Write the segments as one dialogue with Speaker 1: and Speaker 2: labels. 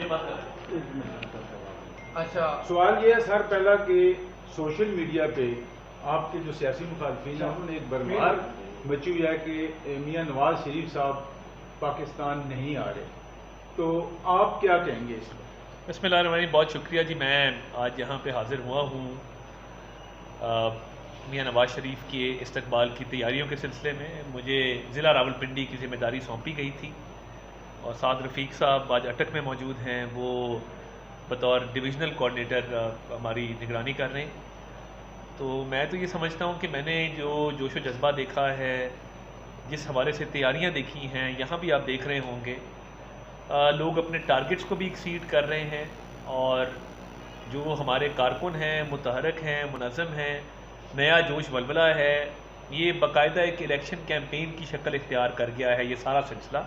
Speaker 1: बात कर।
Speaker 2: अच्छा,
Speaker 3: सवाल ये है सर पहला कि सोशल मीडिया पे आपके जो सियासी मुखालफिन हैं उन्होंने एक बरमार मची हुई है कि मियाँ नवाज शरीफ साहब पाकिस्तान नहीं आ रहे, तो आप क्या कहेंगे इस पर?
Speaker 1: बिस्मिल्लाहिर्रहमानिर्रहीम, बहुत शुक्रिया जी। मैं आज यहाँ पे हाज़िर हुआ हूँ मियाँ नवाज शरीफ के इस्तकबाल की तैयारियों के सिलसिले में। मुझे ज़िला रावलपिंडी की ज़िम्मेदारी सौंपी गई थी और साद रफ़ीक साहब आज अटक में मौजूद हैं, वो बतौर डिविज़नल कोऑर्डिनेटर हमारी निगरानी कर रहे हैं। तो मैं तो ये समझता हूँ कि मैंने जो जोश व जज्बा देखा है, जिस हवाले से तैयारियाँ देखी हैं, यहाँ भी आप देख रहे होंगे लोग अपने टारगेट्स को भी एक्सीड कर रहे हैं और जो हमारे कारकुन हैं, मुतहरक हैं, मुनज़्ज़म हैं, नया जोश वलवला है। ये बाकायदा एक इलेक्शन कैंपेन की शक्ल इख्तियार कर गया है ये सारा सिलसिला।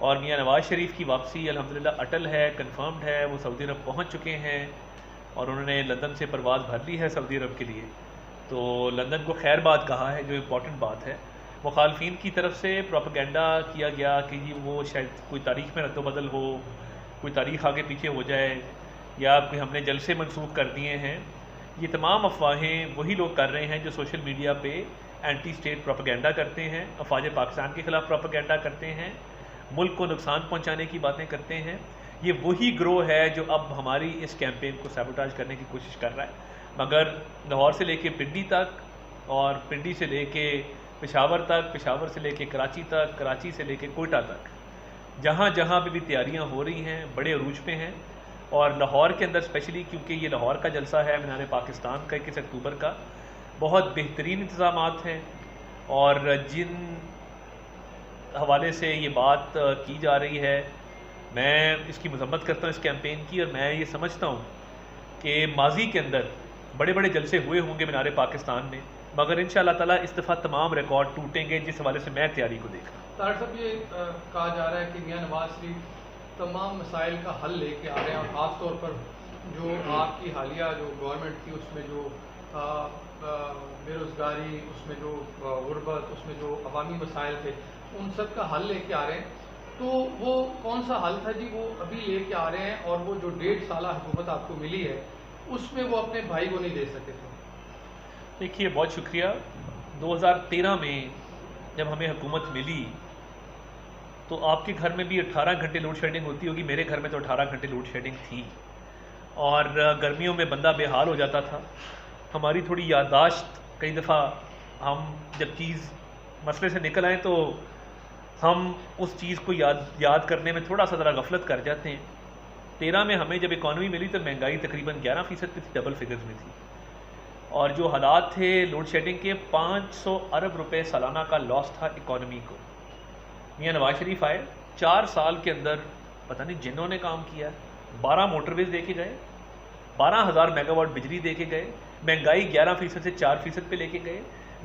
Speaker 1: और मियाँ नवाज शरीफ की वापसी अल्हम्दुलिल्लाह अटल है, कन्फर्म्ड है। वो सऊदी अरब पहुँच चुके हैं और उन्होंने लंदन से परवाज़ भर ली है सऊदी अरब के लिए। तो लंदन को खैर बात कहा है, जो इम्पॉर्टेंट बात है। मुखालफिन की तरफ से प्रोपेगेंडा किया गया कि जी वो शायद कोई तारीख़ में रद्दबदल हो, कोई तारीख़ आगे पीछे हो जाए, या कोई हमने जलसे मनसूख कर दिए हैं। ये तमाम अफवाहें वही लोग कर रहे हैं जो सोशल मीडिया पे एंटी स्टेट प्रोपेगेंडा करते हैं, अफवाज पाकिस्तान के ख़िलाफ़ प्रोपेगेंडा करते हैं, मुल्क को नुकसान पहुँचाने की बातें करते हैं। ये वही ग्रोह है जो अब हमारी इस कैंपेन को सैबोटाज करने की कोशिश कर रहा है। मगर लाहौर से लेके पिंडी तक और पिंडी से लेके पेशावर तक, पेशावर से लेके कराची तक, कराची से लेके कोयटा तक, जहाँ जहाँ पे भी तैयारियाँ हो रही हैं बड़े अरूज पे हैं। और लाहौर के अंदर स्पेशली क्योंकि ये लाहौर का जलसा है मीनार पाकिस्तान का 21 अक्टूबर का, बहुत बेहतरीन इंतज़ामात हैं। और जिन हवाले से ये बात की जा रही है, मैं इसकी मजम्मत करता हूँ इस कैंपेन की। और मैं ये समझता हूँ कि माजी के अंदर बड़े बड़े जलसे हुए होंगे मीनार पाकिस्तान में, मगर इंशाअल्लाह ताला इस दफ़ा तमाम रिकॉर्ड टूटेंगे, जिस हवाले से मैं तैयारी को देख रहा हूँ।
Speaker 2: तार साहब, ये कहा जा रहा है कि मियाँ नवाज शरीफ तमाम मसाइल का हल लेके आ रहे हैं और ख़ास तौर पर जो आपकी हालिया जो गवर्नमेंट थी उसमें जो बेरोज़गारी, उसमें जो गुर्बत, उसमें जो अवामी मसाइल थे, उन सब का हल लेके आ रहे हैं। तो वो कौन सा हल था जी वो अभी लेके आ रहे हैं, और वो जो 1.5 साल हुकूमत आपको मिली है उसमें वो अपने भाई को नहीं दे सके थे?
Speaker 1: देखिए, बहुत शुक्रिया। 2013 में जब हमें हुकूमत मिली तो आपके घर में भी 18 घंटे लोड शेडिंग होती होगी, मेरे घर में तो 18 घंटे लोड शेडिंग थी और गर्मियों में बंदा बेहाल हो जाता था। हमारी थोड़ी याददाश्त, कई दफ़ा हम जब चीज़ मसले से निकल आए तो हम उस चीज़ को याद करने में थोड़ा सा ज़रा गफलत कर जाते हैं। 13 में हमें जब इकॉनमी मिली तो महंगाई तकरीबन 11% पे थी, डबल फिगर्स में थी। और जो हालात थे लोड शेडिंग के, 500 अरब रुपए सालाना का लॉस था इकॉनमी को। मियाँ नवाज शरीफ आए, 4 साल के अंदर पता नहीं जिन्होंने काम किया, 12 मोटरवेज दे के गए, 12,000 मेगावाट बिजली दे के गए, महंगाई 11% से 4% पे लेके गए,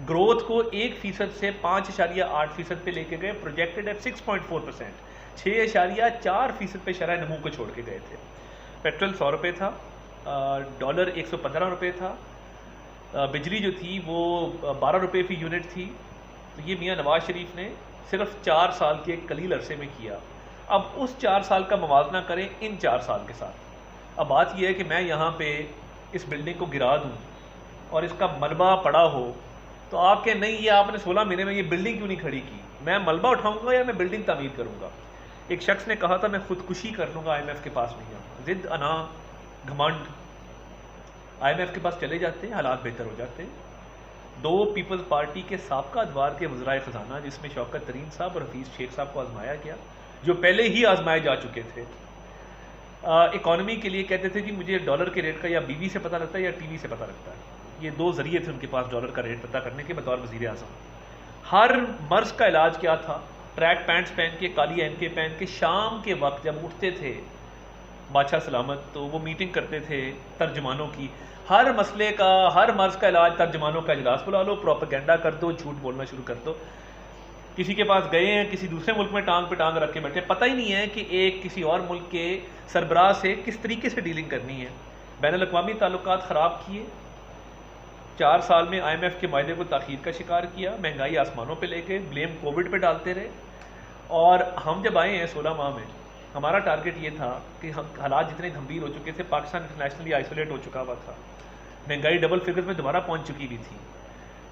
Speaker 1: ग्रोथ को 1% से 5.8% पे लेके गए, प्रोजेक्टेड है 6.4%, 6.4% पे शरह नमू को छोड़ के गए थे। पेट्रोल 100 रुपये था, डॉलर 115 रुपये था, बिजली जो थी वो 12 रुपये फ़ी यूनिट थी। तो ये मियाँ नवाज शरीफ ने सिर्फ 4 साल के कलील अरसे में किया। अब उस 4 साल का मवाजना करें इन 4 साल के साथ। अब बात यह है कि मैं यहाँ पे इस बिल्डिंग को गिरा दूँ और इसका मलबा पड़ा हो तो आप कहें नहीं, ये आपने 16 महीने में ये बिल्डिंग क्यों नहीं खड़ी की? मैं मलबा उठाऊँगा या मैं बिल्डिंग तामीर करूँगा? एक शख्स ने कहा था मैं खुदकुशी कर लूँगा IMF के पास नहीं आऊँगा। ज़िद, अना, घमंड। IMF के पास चले जाते हैं, हालात बेहतर हो जाते हैं। 2 पीपल्स पार्टी के साबका अदवार के वज़राए ख़जाना जिसमें शौकत तरीन साहब और हफीज़ शेख साहब को आजमाया गया, जो पहले ही आजमाए जा चुके थे। इकॉनमी के लिए कहते थे कि मुझे डॉलर के रेट का या बीवी से पता लगता है या टीवी से पता लगता है। ये 2 ज़रिए थे उनके पास डॉलर का रेट पता करने के बतौर वज़ीर आज़म। हर मर्ज़ का इलाज क्या था? ट्रैक पैंट्स पहन के, काली एनके पहन के, शाम के वक्त जब उठते थे बादशाह सलामत, तो वो मीटिंग करते थे तर्जमानों की। हर मसले का, हर मर्ज़ का इलाज तर्जमानों का इजलास बुला लो, प्रोपेगेंडा कर दो, झूठ बोलना शुरू कर दो। किसी के पास गए हैं, किसी दूसरे मुल्क में टांग पे टांग रख के बैठे, पता ही नहीं है कि एक किसी और मुल्क के सरबराह से किस तरीके से डीलिंग करनी है। बैनुल-अक़वामी ताल्लुकात ख़राब किए, 4 साल में IMF के मायदे को ताख़ीर का शिकार किया, महंगाई आसमानों पे ले गए, ब्लेम कोविड पे डालते रहे। और हम जब आए हैं 16 माह में हमारा टारगेट ये था कि हालात जितने गंभीर हो चुके थे, पाकिस्तान इंटरनेशनली आइसोलेट हो चुका हुआ था, महंगाई डबल फिगर्स में दोबारा पहुंच चुकी हुई थी,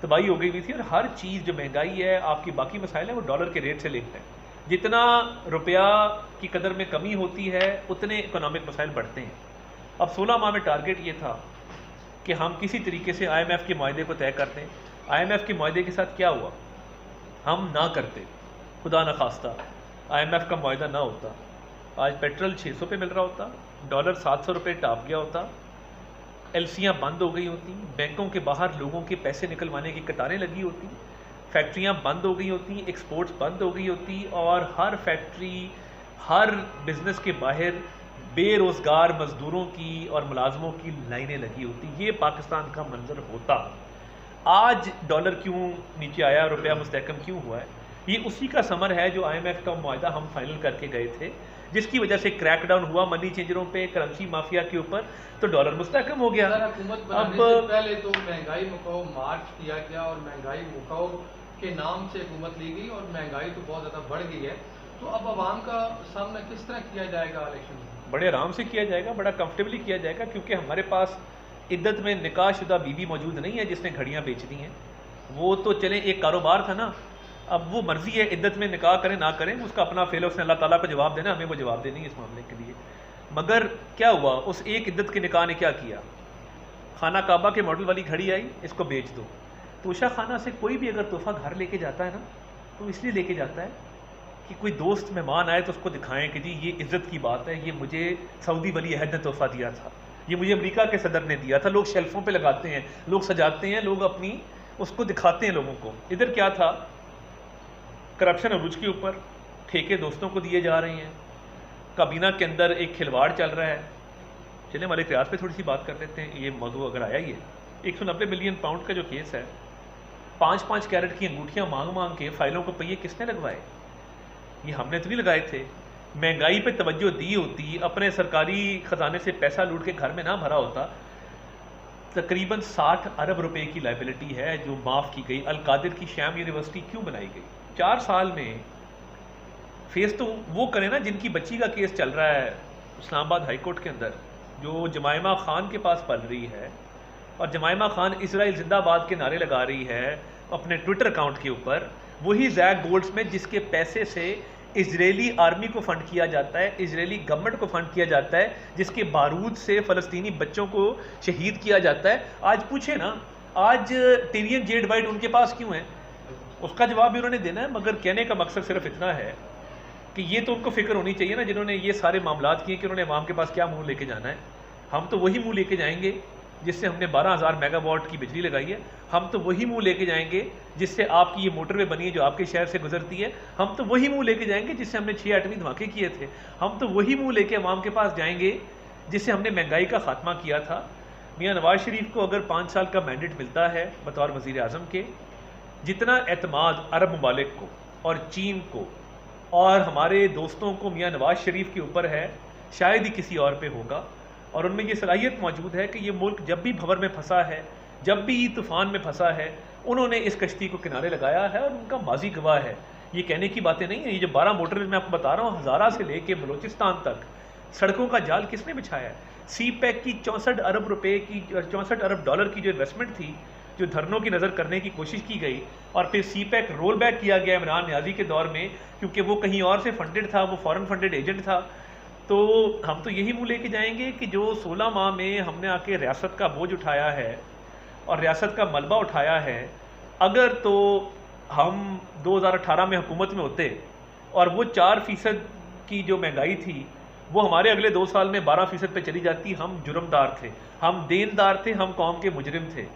Speaker 1: तबाही हो गई हुई थी, और हर चीज़ जो महंगाई है, आपकी बाकी मसाइल हैं, वो डॉलर के रेट से लिंक्ड है। जितना रुपया की कदर में कमी होती है उतने इकोनॉमिक मसाइल बढ़ते हैं। अब 16 माह में टारगेट ये था कि हम किसी तरीके से IMF के मुआहदे को तय करते हैं। IMF के मुआहदे के साथ क्या हुआ, हम ना करते, खुदा न खास्ता IMF का मुआहदा ना होता, आज पेट्रोल 600 पे मिल रहा होता, डॉलर 700 रुपये टॉप गया होता, एलसियाँ बंद हो गई होती, बैंकों के बाहर लोगों के पैसे निकलवाने की कतारें लगी होती, फैक्ट्रियाँ बंद हो गई होती, एक्सपोर्ट्स बंद हो गई होती, और हर फैक्ट्री, हर बिज़नेस के बाहर बेरोज़गार मज़दूरों की और मुलाजमों की लाइनें लगी होती। ये पाकिस्तान का मंजर होता। आज डॉलर क्यों नीचे आया, रुपया मुस्तहकम क्यों हुआ है, ये उसी का समर है जो IMF का मुआहदा हम फाइनल करके गए थे, जिसकी वजह से क्रैकडाउन हुआ मनी चेंजरों पे, करेंसी माफिया के ऊपर, तो डॉलर मुस्तहकम हो गया।
Speaker 2: हुकूमत बनाने से पहले तो महंगाई मुकाओ मार्च किया गया और महंगाई मुकाओ के नाम से हुकूमत ली गई और महंगाई तो बहुत ज़्यादा बढ़ गई है। तो अब आवाम का सामना किस तरह किया जाएगा इलेक्शन में?
Speaker 1: बड़े आराम से किया जाएगा, बड़ा कंफर्टेबली किया जाएगा, क्योंकि हमारे पास इद्दत में निकाह शुदा बीवी मौजूद नहीं है जिसने घड़ियाँ बेच दी हैं। वो तो चले एक कारोबार था ना, अब वो मर्जी है इद्दत में निकाह करें ना करें, उसका अपना फेल, उसने अल्लाह ताला को जवाब देना, हमें वो जवाब देनी है इस मामले के लिए। मगर क्या हुआ, उस एक इद्दत के निकाह ने क्या किया, खाना काबा के मॉडल वाली घड़ी आई, इसको बेच दो। तोशा खाना से कोई भी अगर तोहफा घर लेके जाता है ना, तो इसलिए लेके जाता है कि कोई दोस्त मेहमान आए तो उसको दिखाएं कि जी ये इज़्ज़त की बात है, ये मुझे सऊदी वली अहद ने तोहफा दिया था, ये मुझे अमेरिका के सदर ने दिया था। लोग शेल्फों पे लगाते हैं, लोग सजाते हैं, लोग अपनी उसको दिखाते हैं लोगों को। इधर क्या था, करप्शन अरूज के ऊपर, ठेके दोस्तों को दिए जा रहे हैं, काबीना के अंदर एक खिलवाड़ चल रहा है। चलिए हमारे इतिहास पे थोड़ी सी बात कर लेते हैं, ये मौजू अगर आया ही है। 190 मिलियन पाउंड का जो केस है, 5-5 कैरेट की अंगूठियाँ मांग मांग के फाइलों को पहिए किसने लगवाए, ये हमने तो नहीं लगाए थे। महंगाई पे तवज्जो दी होती, अपने सरकारी ख़जाने से पैसा लूट के घर में ना भरा होता, तकरीबन 60 अरब रुपए की लाइबिलिटी है जो माफ़ की गई। अल-कादिर की शैम यूनिवर्सिटी क्यों बनाई गई? 4 साल में फेस तो वो करें ना जिनकी बच्ची का केस चल रहा है इस्लामाबाद हाई कोर्ट के अंदर, जो जमाइमा खान के पास पल रही है, और जमाइमा खान इजराइल जिंदाबाद के नारे लगा रही है अपने ट्विटर अकाउंट के ऊपर। वही जैक गोल्डस्मिथ जिसके पैसे से इजरायली आर्मी को फ़ंड किया जाता है, इजरायली गवर्नमेंट को फ़ंड किया जाता है, जिसके बारूद से फ़लस्तीनी बच्चों को शहीद किया जाता है। आज पूछे ना, आज टिरियन जेड वाइट उनके पास क्यों है, उसका जवाब भी उन्होंने देना है। मगर कहने का मकसद सिर्फ इतना है कि ये तो उनको फिक्र होनी चाहिए ना जिन्होंने ये सारे मामलात किए कि उन्होंने अवाम के पास क्या मुंह लेके जाना है। हम तो वही मुंह लेके जाएंगे जिससे हमने 12,000 मेगावाट की बिजली लगाई है, हम तो वही मुंह लेके जाएंगे जिससे आपकी ये मोटरवे बनी है जो आपके शहर से गुजरती है, हम तो वही मुंह लेके जाएंगे जिससे हमने 6 एटमी धमाके किए थे, हम तो वही मुंह लेके अवाम के पास जाएंगे जिससे हमने महंगाई का खात्मा किया था। मियाँ नवाज शरीफ को अगर 5 साल का मैंडेट मिलता है बतौर वज़ीर आज़म के, जितना एतमाद अरब ममालिक को और चीन को और हमारे दोस्तों को मियाँ नवाज शरीफ के ऊपर है, शायद ही किसी और पे होगा। और उनमें ये सलाहियत मौजूद है कि ये मुल्क जब भी भंवर में फंसा है, जब भी तूफ़ान में फंसा है, उन्होंने इस कश्ती को किनारे लगाया है और उनका माजी गवाह है। ये कहने की बातें नहीं है। ये जो 12 मोटरवे मैं आपको बता रहा हूँ, हज़ारा से लेके बलोचिस्तान तक सड़कों का जाल किसने बिछाया है? CPEC की 64 अरब रुपए की 64 अरब डॉलर की जो इन्वेस्टमेंट थी, जो धरनों की नज़र करने की कोशिश की गई, और फिर CPEC रोल बैक किया गया इमरान न्याजी के दौर में, क्योंकि वो कहीं और से फंडेड था, वो फॉरेन फंडेड एजेंट था। तो हम तो यही मुँह लेके जाएंगे कि जो 16 माह में हमने आके रियासत का बोझ उठाया है और रियासत का मलबा उठाया है, अगर तो हम 2018 में हुकूमत में होते और वो 4% की जो महंगाई थी वो हमारे अगले 2 साल में 12% पे चली जाती, हम जुर्मदार थे, हम देनदार थे, हम कौम के मुजरिम थे।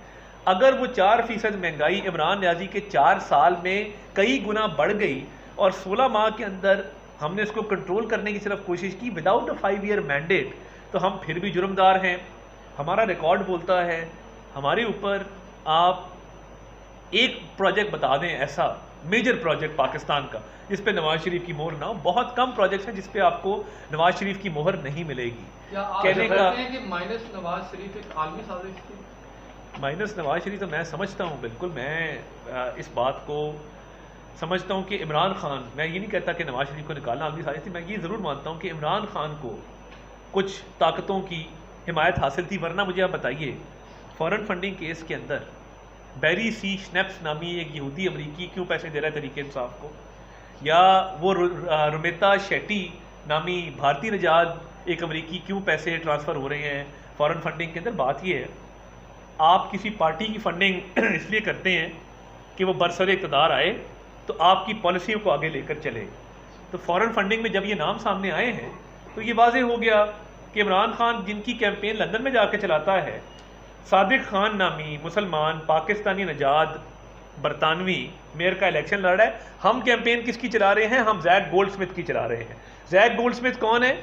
Speaker 1: अगर वो 4% महंगाई इमरान न्याजी के 4 साल में कई गुना बढ़ गई और 16 माह के अंदर हमने इसको कंट्रोल करने की सिर्फ कोशिश की विदाउट अ 5 ईयर मैंडेट, तो हम फिर भी जुर्मदार हैं। हमारा रिकॉर्ड बोलता है हमारे ऊपर। आप एक प्रोजेक्ट बता दें ऐसा मेजर प्रोजेक्ट पाकिस्तान का जिस पे नवाज शरीफ की मोहर ना हो। बहुत कम प्रोजेक्ट्स हैं जिस पे आपको नवाज शरीफ की मोहर नहीं मिलेगी।
Speaker 2: क्या आप
Speaker 1: कहने का
Speaker 2: हैं कि माइनस नवाज शरीफ एक आलमी साजिश थी?
Speaker 1: माइनस नवाज शरीफ तो मैं समझता हूँ, बिल्कुल मैं इस बात को समझता हूँ कि इमरान खान, मैं ये नहीं कहता कि नवाज शरीफ को निकालना आगे साजिश थी, मैं ये ज़रूर मानता हूँ कि इमरान खान को कुछ ताकतों की हिमायत हासिल थी, वरना मुझे आप बताइए फॉरेन फंडिंग केस के अंदर बैरी सी स्नैप्स नामी एक यहूदी अमरीकी क्यों पैसे दे रहा है तरीके इंसाफ को, या वो रुमेता शेट्टी नामी भारतीय निजात एक अमरीकी क्यों पैसे ट्रांसफ़र हो रहे हैं फॉरेन फंडिंग के अंदर। बात ये है, आप किसी पार्टी की फंडिंग इसलिए करते हैं कि वो बरसर इक़्तिदार आए तो आपकी पॉलिसियों को आगे लेकर चले। तो फॉरेन फंडिंग में जब ये नाम सामने आए हैं तो ये वाज़ेह हो गया कि इमरान खान जिनकी कैंपेन लंदन में जाकर चलाता है, सादिक खान नामी मुसलमान पाकिस्तानी नजाद बरतानवी मेयर का इलेक्शन लड़ रहा है। हम कैंपेन किसकी चला रहे हैं? हम जैक गोल्डस्मिथ की चला रहे हैं। जैक गोल्डस्मिथ कौन है?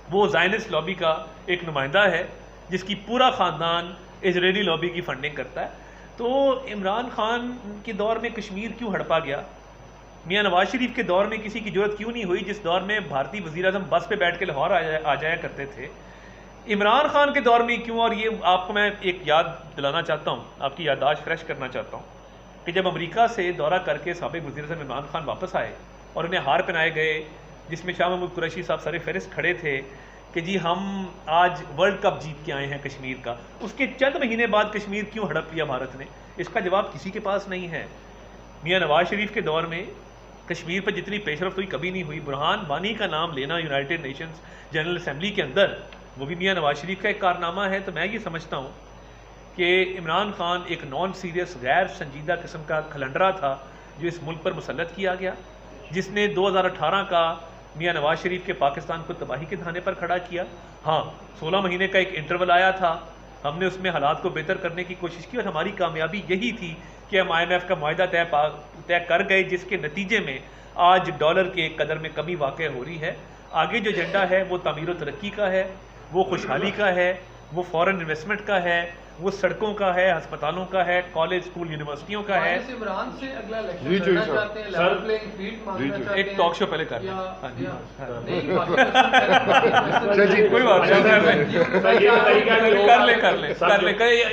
Speaker 1: वो ज़ायनिस्ट लॉबी का एक नुमाइंदा है जिसकी पूरा ख़ानदान इजरायली लॉबी की फंडिंग करता है। तो इमरान खान के दौर में कश्मीर क्यों हड़पा गया? मियाँ नवाज शरीफ के दौर में किसी की जरूरत क्यों नहीं हुई, जिस दौर में भारतीय वज़ीर आज़म बस पे बैठ के लाहौर आ जाया करते थे? इमरान खान के दौर में क्यों? और ये आपको मैं एक याद दिलाना चाहता हूँ, आपकी याददाश्त फ्रेश करना चाहता हूँ कि जब अमेरिका से दौरा करके साबिक वज़ीर आज़म इमरान खान वापस आए और उन्हें हार पहनाए गए, जिसमें शाह महमूद कुरैशी साहब सर फहरिस्त खड़े थे कि जी हम आज वर्ल्ड कप जीत के आए हैं कश्मीर का, उसके चंद महीने बाद कश्मीर क्यों हड़प लिया भारत ने? इसका जवाब किसी के पास नहीं है। मियाँ नवाज शरीफ के दौर में कश्मीर पर जितनी पेशरफ्त हुई कभी नहीं हुई। बुरहान वानी का नाम लेना यूनाइटेड नेशंस जनरल असम्बली के अंदर, वो भी मियाँ नवाज शरीफ का एक कारनामा है। तो मैं ये समझता हूँ कि इमरान खान एक नॉन सीरियस गैर संजीदा किस्म का खलंडरा था जो इस मुल्क पर मुसल्लत किया गया, जिसने 2018 का मियाँ नवाज शरीफ के पाकिस्तान को तबाही के धाने पर खड़ा किया। हाँ, 16 महीने का एक इंटरवल आया था, हमने उसमें हालात को बेहतर करने की कोशिश की और हमारी कामयाबी यही थी कि हम IMF का मुआहदा तय कर गए, जिसके नतीजे में आज डॉलर के कदर में कमी वाक़ई हो रही है। आगे जो एजेंडा है वो तामीर व तरक्की का है, वो खुशहाली का है, वो फॉरेन इन्वेस्टमेंट का है, वो सड़कों का है, अस्पतालों का है, कॉलेज स्कूल यूनिवर्सिटियों का है।
Speaker 2: इमरान से अगला इलेक्शन लड़ना चाहते हैं, लेवल प्लेइंग फील्ड मांगना चाहते हैं।
Speaker 1: एक टॉक शो पहले कर लें।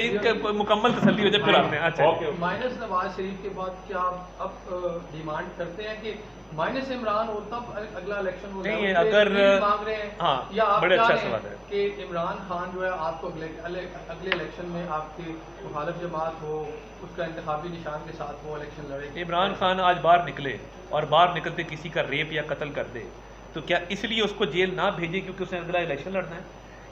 Speaker 1: इनके मुकम्मल तसल्ली हो जाए फिर आते हैं। अच्छा,
Speaker 2: माइनस नवाज शरीफ के बाद क्या अब डिमांड करते हैं कि माइनस इमरान हो तब अगला इलेक्शन हो?
Speaker 1: नहीं है, अगर
Speaker 2: मांग रहे हैं,
Speaker 1: हाँ,
Speaker 2: या आप
Speaker 1: बड़े अच्छा
Speaker 2: चाह रहे
Speaker 1: सवाल
Speaker 2: हैं
Speaker 1: है
Speaker 2: कि इमरान खान जो है आपको अगले इलेक्शन में आपके मुखालिफ जमात हो उसका इंतखाबी निशान के साथ वो इलेक्शन लड़े?
Speaker 1: इमरान खान आज बाहर निकले और बाहर निकलते किसी का रेप या कत्ल कर दे तो क्या इसलिए उसको जेल ना भेजे क्योंकि उसने अगला इलेक्शन लड़ना है?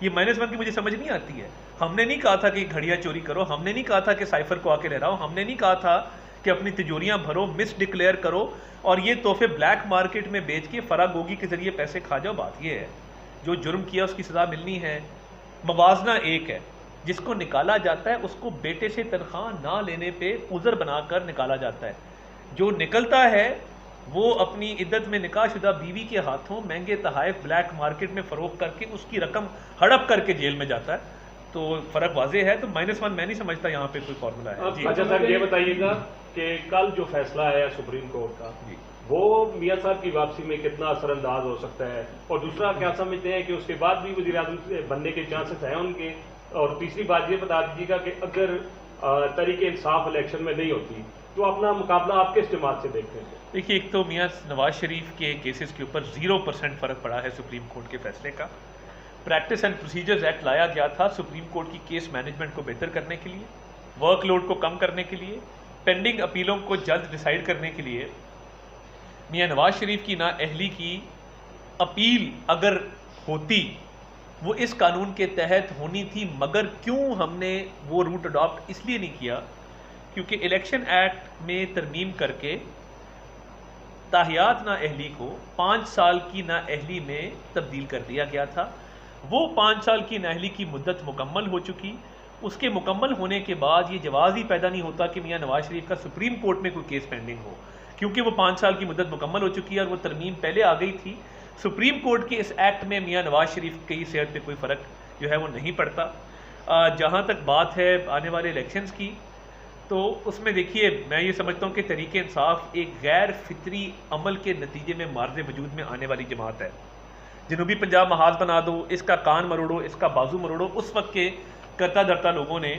Speaker 1: ये -1 की मुझे समझ नहीं आती है। हमने नहीं कहा था कि घड़ियाँ चोरी करो, हमने नहीं कहा था कि साइफर को आके लहराओ, हमने नहीं कहा था कि अपनी तिजोरियाँ भरो, मिस डिक्लेयर करो और ये तोहफे ब्लैक मार्केट में बेच के फरागोगी के जरिए पैसे खा जाओ। बात ये है, जो जुर्म किया उसकी सज़ा मिलनी है। मवाजना एक है, जिसको निकाला जाता है उसको बेटे से तनख्वाह ना लेने पे उज़र बनाकर निकाला जाता है। जो निकलता है वो अपनी इद्दत में निकाहशुदा बीवी के हाथों महंगे तहाइफ ब्लैक मार्केट में फ़रोख्त करके उसकी रकम हड़प करके जेल में जाता है। तो फ़र्क वाज़ेह है। तो -1 मैं नहीं समझता यहाँ पे कोई फॉर्मूला है। जी
Speaker 4: अच्छा साहब, ये बताइएगा कि कल जो फैसला है सुप्रीम कोर्ट का, वो मियाँ साहब की वापसी में कितना असरअंदाज हो सकता है? और दूसरा, क्या समझते हैं कि उसके बाद भी वज़ीर आज़म बनने के चांसेस हैं उनके? और तीसरी बात ये बता दीजिएगा कि अगर तरीके इंसाफ इलेक्शन में नहीं होती तो अपना मुकाबला आप किस जमात से देखते हैं?
Speaker 1: देखिए, एक तो मियाँ नवाज शरीफ के केसेस के ऊपर 0% फ़र्क पड़ा है सुप्रीम कोर्ट के फैसले का। प्रैक्टिस एंड प्रोसीजर्स एक्ट लाया गया था सुप्रीम कोर्ट की केस मैनेजमेंट को बेहतर करने के लिए, वर्कलोड को कम करने के लिए, पेंडिंग अपीलों को जल्द डिसाइड करने के लिए। मियाँ नवाज शरीफ की नाअहली की अपील अगर होती वो इस कानून के तहत होनी थी, मगर क्यों हमने वो रूट अडॉप्ट इसलिए नहीं किया क्योंकि इलेक्शन एक्ट में तरमीम करके ताहियात नाअहली को 5 साल की नाअहली में तब्दील कर दिया गया था। वो 5 साल की नाअहली की मुद्दत मुकम्मल हो चुकी। उसके मुकम्मल होने के बाद ये जवाज़ ही पैदा नहीं होता कि मियाँ नवाज शरीफ का सुप्रीम कोर्ट में कोई केस पेंडिंग हो, क्योंकि वो 5 साल की मुद्दत मुकम्मल हो चुकी है और वो तरमीम पहले आ गई थी। सुप्रीम कोर्ट के इस एक्ट में मियाँ नवाज शरीफ की सेहत पे कोई फ़र्क जो है वो नहीं पड़ता। जहाँ तक बात है आने वाले इलेक्शंस की, तो उसमें देखिए, मैं ये समझता हूँ कि तरीके इंसाफ एक गैर फितरी अमल के नतीजे में मार्ज़ वजूद में आने वाली जमात है। जनूबी पंजाब महाज बना दो, इसका कान मरोड़ो, इसका बाजू मरोड़ो। उस वक्त के करता धरता लोगों ने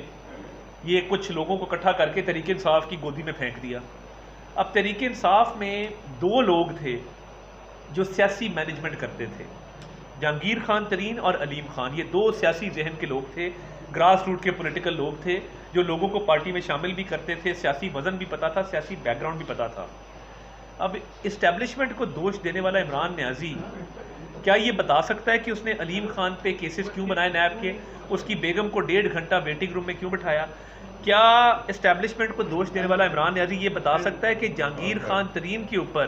Speaker 1: ये कुछ लोगों को इकट्ठा करके तरीके इंसाफ की गोदी में फेंक दिया अब तहरीक इंसाफ में 2 लोग थे जो सियासी मैनेजमेंट करते थे, जहांगीर खान तरीन और अलीम खान। ये 2 सियासी जहन के लोग थे, ग्रास रूट के पॉलिटिकल लोग थे, जो लोगों को पार्टी में शामिल भी करते थे, सियासी वज़न भी पता था, सियासी बैकग्राउंड भी पता था। अब इस्टेब्लिशमेंट को दोष देने वाला इमरान न्याजी क्या ये बता सकता है कि उसने अलीम खान पे केसेस क्यों बनाए नैब के, उसकी बेगम को 1.5 घंटा वेटिंग रूम में क्यों बिठाया? क्या इस्टेब्लिशमेंट को दोष देने वाला इमरान न्याजी ये बता सकता है कि जहांगीर खान तरीन के ऊपर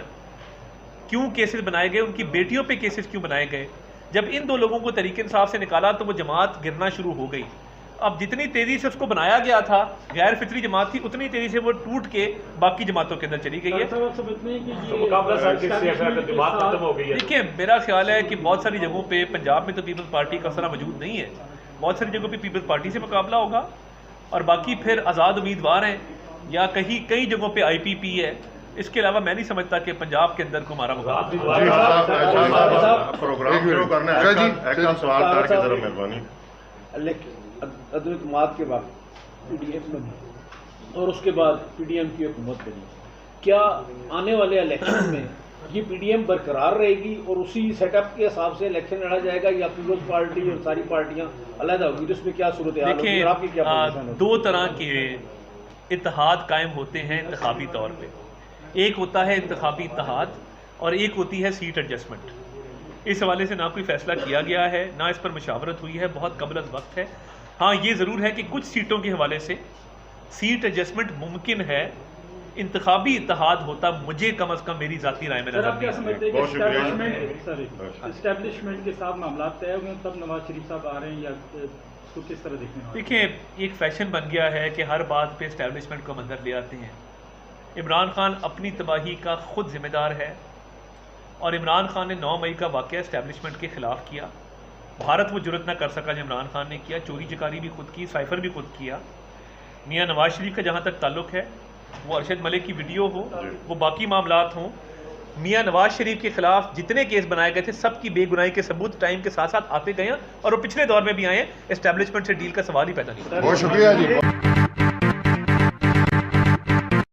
Speaker 1: क्यों केसेस बनाए गए, उनकी बेटियों पे केसेस क्यों बनाए गए? जब इन 2 लोगों को तहरीक इंसाफ से निकाला तो वो जमात गिरना शुरू हो गई। अब जितनी तेज़ी से उसको बनाया गया था, गैर फितरी जमात थी, उतनी तेज़ी से वो टूट के बाकी जमातों के अंदर चली गई है। देखिए, मेरा ख्याल है कि बहुत सारी जगहों पे, पंजाब में तो पीपल्स पार्टी का असरा मौजूद नहीं है, बहुत सारी जगहों पे पीपल्स पार्टी से मुकाबला होगा, और बाकी फिर आज़ाद उम्मीदवार हैं या कई जगहों पे IPP है। इसके अलावा मैं नहीं समझता कि पंजाब के अंदर को हमारा
Speaker 5: अद्वैतवाद के बाद PDM बनी और उसके बाद PDM की हुकूमत बनी, क्या आने वाले इलेक्शन में ये PDM बरकरार रहेगी और उसी सेटअप के हिसाब से इलेक्शन लड़ा जाएगा, या पीपल्स पार्टी और सारी पार्टियां अलग होगी? तो उसमें क्या सूरत हाल होगी और आपकी क्या पोजीशन है?
Speaker 1: 2 तरह के इत्तेहाद कायम होते हैं इंतखाबी तौर पे। एक होता है इंतखाबी इत्तेहाद और एक होती है सीट एडजस्टमेंट। इस हवाले से ना कोई फैसला किया गया है, ना इस पर मुशावरत हुई है, बहुत कबल अज़ वक्त है। हाँ, ये ज़रूर है कि कुछ सीटों के हवाले से सीट एडजस्टमेंट मुमकिन है। इंतखाबी इत्तेहाद होता मुझे कम अज़ कम मेरी ज़ाती राय में नजर नहीं आता।
Speaker 6: एस्टैब्लिशमेंट के साथ मामला तय हुए तब नवाज शरीफ साहब आ रहे हैं, या इसको किस तरह देखने?
Speaker 1: देखिए, एक फैशन बन गया है कि हर बात पे एस्टैब्लिशमेंट को मंजर ले आते हैं। इमरान खान अपनी तबाही का खुद जिम्मेदार है, और इमरान खान ने 9 मई का वाक़या एस्टैब्लिशमेंट के ख़िलाफ़ किया। भारत वो जुर्रत ना कर सका जो इमरान खान ने किया। चोरी चकारी भी खुद की, साइफर भी खुद किया। मियाँ नवाज शरीफ का जहाँ तक ताल्लुक है, वो अरशद मलिक की वीडियो हो, वो बाकी मामलात हों, मियाँ नवाज शरीफ के ख़िलाफ़ जितने केस बनाए गए थे सब की बेगुनाही के सबूत टाइम के साथ साथ आते गए हैं, और वो पिछले दौर में भी आए हैं। एस्टैब्लिशमेंट से डील का सवाल ही पैदा नहीं।
Speaker 7: बहुत शुक्रिया जी।